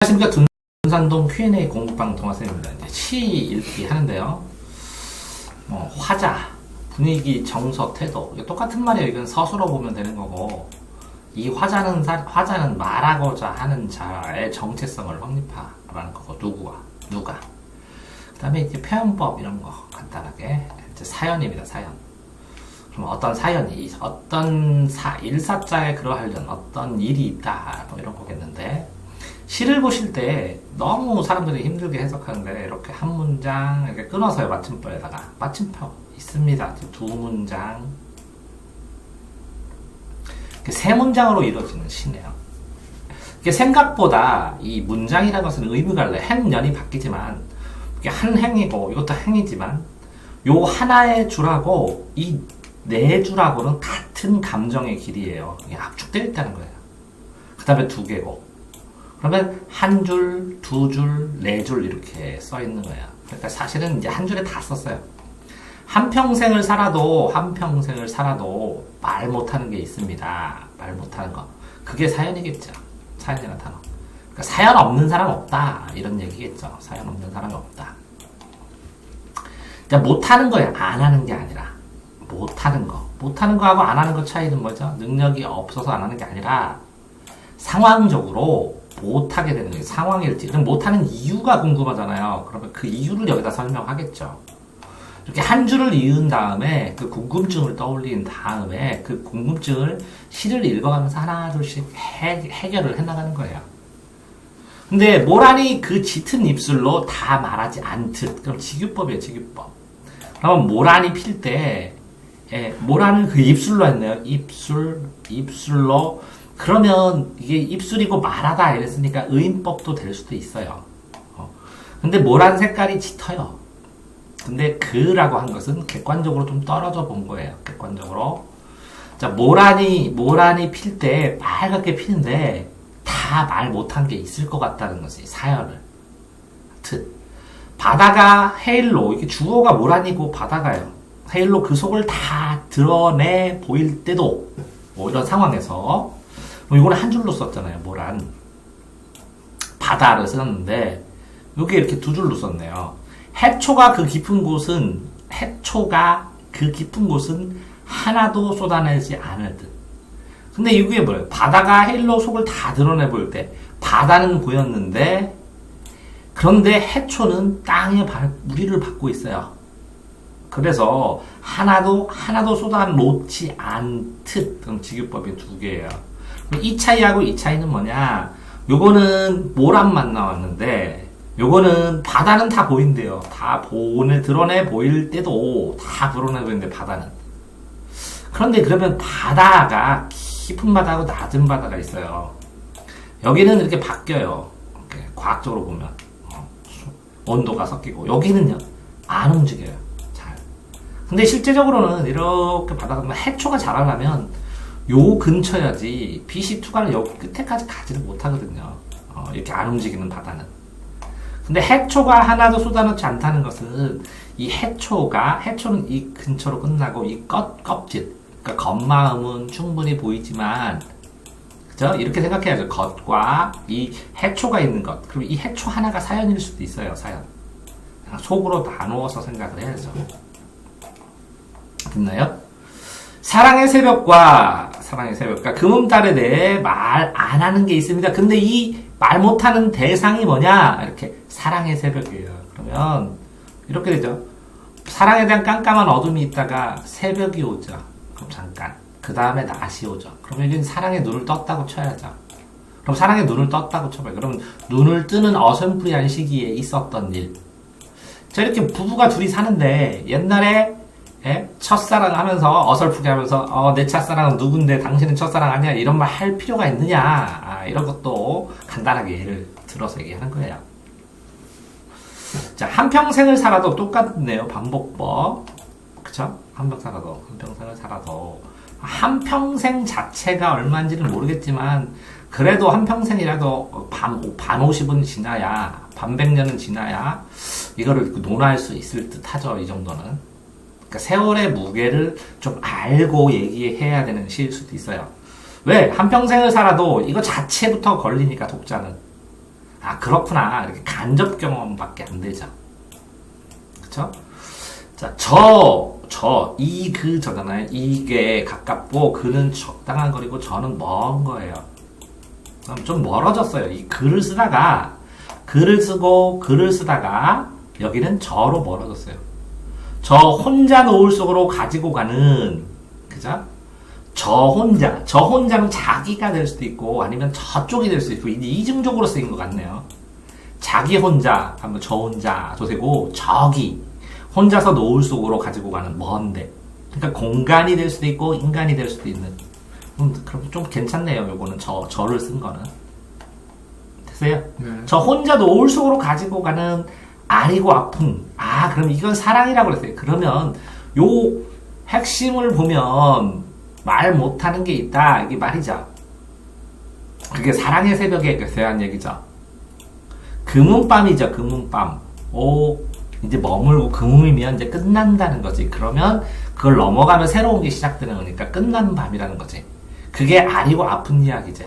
안녕하십니까. 둔산동 Q&A 공부방 동화쌤입니다. 이제 시 읽기 하는데요. 화자, 분위기, 정서, 태도. 이거 똑같은 말이에요. 이건 서술어 보면 되는 거고. 이 화자는 말하고자 하는 자의 정체성을 확립하라는 거고. 누가. 그 다음에 이제 표현법 이런 거 간단하게. 이제 사연입니다. 사연. 그럼 어떤 사연이, 일사자에 그러하려는 어떤 일이 있다. 뭐 이런 거겠는데. 시를 보실 때 너무 사람들이 힘들게 해석하는데 이렇게 한 문장 이렇게 끊어서요. 맞춤법에다가 맞춤법 있습니다. 두 문장, 세 문장으로 이루어지는 시네요. 이게 생각보다 이 문장이라는 것은 의미가 달라요. 행년이 바뀌지만 이게 한 행이고 이것도 행이지만 요 하나의 줄하고 이 네 줄하고는 같은 감정의 길이에요. 이게 압축되어 있다는 거예요. 그 다음에 두 개고. 그러면 한 줄, 두 줄, 네 줄 이렇게 써 있는 거예요. 그러니까 사실은 이제 한 줄에 다 썼어요. 한평생을 살아도 말 못하는 게 있습니다. 말 못하는 거. 그게 사연이겠죠. 사연이라는 단어. 그러니까 사연 없는 사람 없다. 이런 얘기겠죠. 사연 없는 사람이 없다. 그러니까 못하는 거예요. 안 하는 게 아니라. 못하는 거. 못하는 거하고 안 하는 거 차이는 뭐죠? 능력이 없어서 안 하는 게 아니라 상황적으로 못하게 되는 거예요. 상황일지. 그럼 못하는 이유가 궁금하잖아요. 그러면 그 이유를 여기다 설명하겠죠. 이렇게 한 줄을 이은 다음에 그 궁금증을 떠올린 다음에 그 궁금증을 시를 읽어가면서 하나 둘씩 해결을 해나가는 거예요. 근데 모란이 그 짙은 입술로 다 말하지 않듯. 그럼 직유법이에요. 직유법. 그러면 모란이 필 때 모란을 그 입술로 했네요. 입술로. 그러면 이게 입술이고 말하다 이랬으니까 의인법도 될 수도 있어요. 근데 모란 색깔이 짙어요. 근데 그라고 한 것은 객관적으로 좀 떨어져 본 거예요. 객관적으로. 자, 모란이 필 때 빨갛게 피는데 다 말 못한 게 있을 것 같다는 것이 사연을. 바다가 헤일로, 이게 주어가 모란이고 바다가요. 헤일로 그 속을 다 드러내 보일 때도 뭐 이런 상황에서 이거는 한 줄로 썼잖아요. 모란. 바다를 썼는데 여기 이렇게 두 줄로 썼네요. 해초가 그 깊은 곳은 하나도 쏟아내지 않을 듯. 근데 이게 뭐예요? 바다가 헤일로 속을 다 드러내 보일 때 바다는 보였는데 그런데 해초는 땅에 무리를 받고 있어요. 그래서 하나도 쏟아놓지 않듯. 그럼 직유법이 두 개예요. 이 차이하고 이 차이는 뭐냐? 요거는 모란만 나왔는데 요거는 바다는 다 보인대요. 다 드러내 보일 때도 다 드러내 보이는데 바다는. 그런데 그러면 바다가 깊은 바다하고 낮은 바다가 있어요. 여기는 이렇게 바뀌어요. 이렇게 과학적으로 보면 온도가 섞이고 여기는요 안 움직여요. 잘. 근데 실제적으로는 이렇게 바다가 해초가 자라려면 요 근처야지 BC2가는 여기 끝에까지 가지를 못하거든요. 이렇게 안 움직이는 바다는. 근데 해초가 하나도 쏟아놓지 않다는 것은 이 해초는 이 근처로 끝나고 이 껍질, 그러니까 겉마음은 충분히 보이지만, 그죠? 이렇게 생각해야죠. 겉과 이 해초가 있는 것. 그럼 이 해초 하나가 사연일 수도 있어요. 사연. 속으로 나누어서 생각을 해야죠. 됐나요? 사랑의 새벽과 금음달에 대해 말 안 하는 게 있습니다. 근데 이 말 못하는 대상이 뭐냐? 이렇게 사랑의 새벽이에요. 그러면 이렇게 되죠. 사랑에 대한 깜깜한 어둠이 있다가 새벽이 오죠. 그럼 잠깐. 그 다음에 낮이 오죠. 그러면 이건 사랑의 눈을 떴다고 쳐야죠. 그럼 사랑의 눈을 떴다고 쳐봐요. 그러면 눈을 뜨는 어슴푸레한 시기에 있었던 일. 자, 이렇게 부부가 둘이 사는데 옛날에 첫사랑 하면서 어설프게 하면서 내 첫사랑은 누군데 당신은 첫사랑 아니야 이런 말 할 필요가 있느냐 이런 것도 간단하게 예를 들어서 얘기하는 거예요. 자, 한평생을 살아도 똑같네요. 반복법. 그쵸? 한평생을 살아도 한평생 자체가 얼마인지는 모르겠지만 그래도 한평생이라도 반 50은 지나야 반 100년은 지나야 이거를 논할 수 있을 듯 하죠. 이 정도는. 그러니까 세월의 무게를 좀 알고 얘기해야 되는 시일 수도 있어요. 왜? 한평생을 살아도 이거 자체부터 걸리니까 독자는. 아, 그렇구나. 이렇게 간접 경험밖에 안 되죠. 그쵸? 자, 저잖아요. 이게 가깝고, 그는 적당한 거리고, 저는 먼 거예요. 그럼 좀 멀어졌어요. 이 글을 쓰다가, 글을 쓰다가, 여기는 저로 멀어졌어요. 저 혼자 노을 속으로 가지고 가는, 그죠? 저 혼자는 자기가 될 수도 있고, 아니면 저쪽이 될 수도 있고, 이제 이중적으로 쓰인 것 같네요. 자기 혼자, 하면 저 혼자도 되고, 저기, 혼자서 노을 속으로 가지고 가는 먼데. 그러니까 공간이 될 수도 있고, 인간이 될 수도 있는. 그럼 좀 괜찮네요, 요거는. 저를 쓴 거는. 됐어요? 네. 저 혼자 노을 속으로 가지고 가는 아리고 아픈. 아, 그럼 이건 사랑이라고 그랬어요. 그러면 요 핵심을 보면 말 못하는 게 있다. 이게 말이죠. 그게 사랑의 새벽에 대한 얘기죠. 금은밤이죠, 금은밤. 이제 머물고 금음이면 이제 끝난다는 거지. 그러면 그걸 넘어가면 새로운 게 시작되는 거니까 끝난 밤이라는 거지. 그게 아리고 아픈 이야기죠.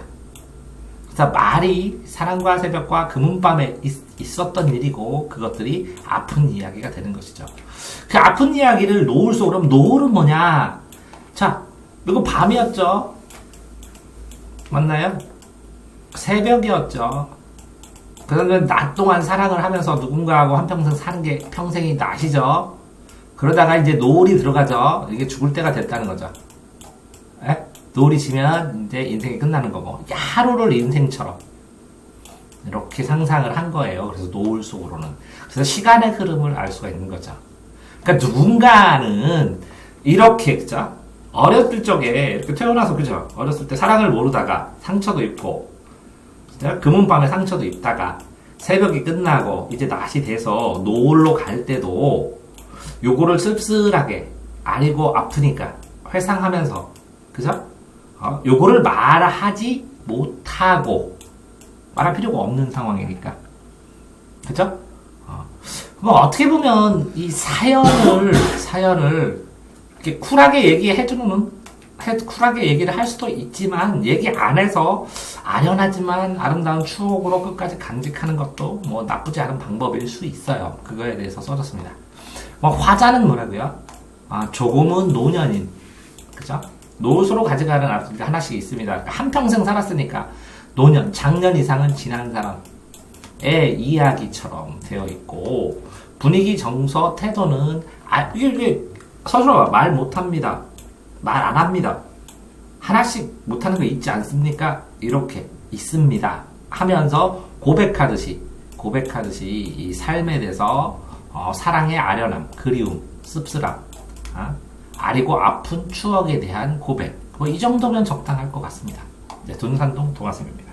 그래서 말이 사랑과 새벽과 금은밤에 있었던 일이고 그것들이 아픈 이야기가 되는 것이죠. 그 아픈 이야기를 노을 속으로, 그럼 노을은 뭐냐? 자, 이거 밤이었죠. 맞나요? 새벽이었죠. 그러면 낮 동안 사랑을 하면서 누군가하고 한평생 사는 게 평생이 낮이죠. 그러다가 이제 노을이 들어가죠. 이게 죽을 때가 됐다는 거죠. 에? 노을이 지면 이제 인생이 끝나는 거고, 하루를 인생처럼 이렇게 상상을 한 거예요. 그래서 노을 속으로는. 그래서 시간의 흐름을 알 수가 있는 거죠. 그러니까 누군가는 이렇게, 그죠? 어렸을 적에 이렇게 태어나서, 그죠? 어렸을 때 사랑을 모르다가 상처도 입고, 금은밤에 상처도 입다가 새벽이 끝나고 이제 낮이 돼서 노을로 갈 때도 요거를 씁쓸하게 아리고 아프니까 회상하면서, 그죠? 요거를 말하지 못하고 말할 필요가 없는 상황이니까, 그죠? 뭐 어떻게 보면 이 사연을 이렇게 쿨하게 쿨하게 얘기를 할 수도 있지만, 얘기 안 해서 아련하지만 아름다운 추억으로 끝까지 간직하는 것도 뭐 나쁘지 않은 방법일 수 있어요. 그거에 대해서 써줬습니다. 뭐 화자는 뭐라고요? 조금은 노년인, 그죠? 노을소로 가져가는 아름들이 하나씩 있습니다. 한평생 살았으니까 노년, 작년 이상은 지난 사람의 이야기처럼 되어 있고, 분위기, 정서, 태도는 이게 서술어가 말 못합니다. 말 안 합니다. 하나씩 못하는 거 있지 않습니까? 이렇게 있습니다. 하면서 고백하듯이 이 삶에 대해서 사랑의 아련함, 그리움, 씁쓸함, 아리고 아픈 추억에 대한 고백. 뭐 이 정도면 적당할 것 같습니다. 네, 돈산동 동화쌤입니다.